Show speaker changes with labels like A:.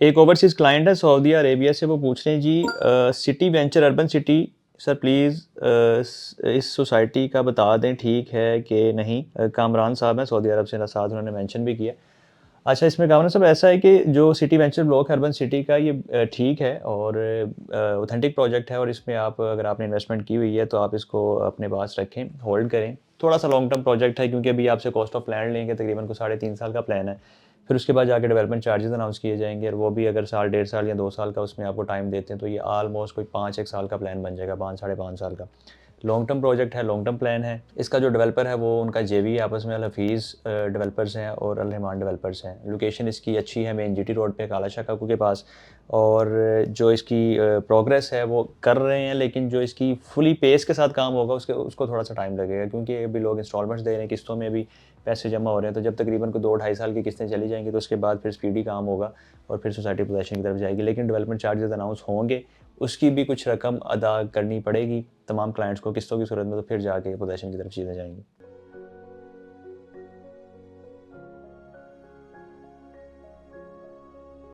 A: एक overseas client है Saudi Arabia से, वो पूछ रहे हैं जी city venture urban city sir please इस सोसाइटी का बता दें ठीक है कि नहीं। कामरान साहब हैं सऊदी अरब से, साथ उन्होंने मेंशन भी किया। अच्छा, इसमें कामरान साहब ऐसा है कि जो city venture block urban city का ये ठीक है और ऑथेंटिक प्रोजेक्ट है और इसमें आप अगर आपने इन्वेस्टमेंट की हुई है तो आप इसको अपने पास रखें, होल्ड करें। थोड़ा-सा लॉन्ग टर्म प्रोजेक्ट है क्योंकि अभी आपसे कॉस्ट ऑफ लैंड लेंगे, तकरीबन को 3.5 साल का प्लान है। फिर उसके बाद जाके डेवलपमेंट चार्जेज़ अनाउंस किए जाएँगे और वो भी अगर साल, डेढ़ साल या 2 साल का उसमें आपको टाइम देते हैं तो ये ऑलमोस्ट कोई 5 एक साल का प्लान बन जाएगा, 5 साढ़े 5 साल का। लॉन्ग टर्म प्रोजेक्ट है, लॉन्ग टर्म प्लान है। इसका जो डेवलपर है वो उनका जेवी है आपस में, अल हफीज़ डेवलपर्स हैं और अल रहमान डेवलपर्स हैं। लोकेशन इसकी अच्छी है, मेन जीटी रोड पे काला शाह काकू के पास। और जो इसकी प्रोग्रेस है वो कर रहे हैं, लेकिन जो इसकी फुली पेस के साथ काम होगा उसको थोड़ा-सा टाइम लगेगा क्योंकि अभी लोग इंस्टॉलमेंट्स दे रहे हैं, किस्तों में भी पैसे जमा हो रहे हैं। तो जब तकरीबन को 2 ढाई साल की किस्तें चली जाएँगी तो उसके बाद फिर स्पीडी काम होगा और फिर सोसाइटी पोजेसन की तरफ जाएगी। लेकिन डेवलपमेंट चार्जेज़ अनाउंस होंगे, उसकी भी कुछ रकम अदा करनी पड़ेगी तमाम क्लाइंट्स को किस्तों की सूरत में, तो फिर जाके पोजेसन की तरफ चीज़ें जाएँगी।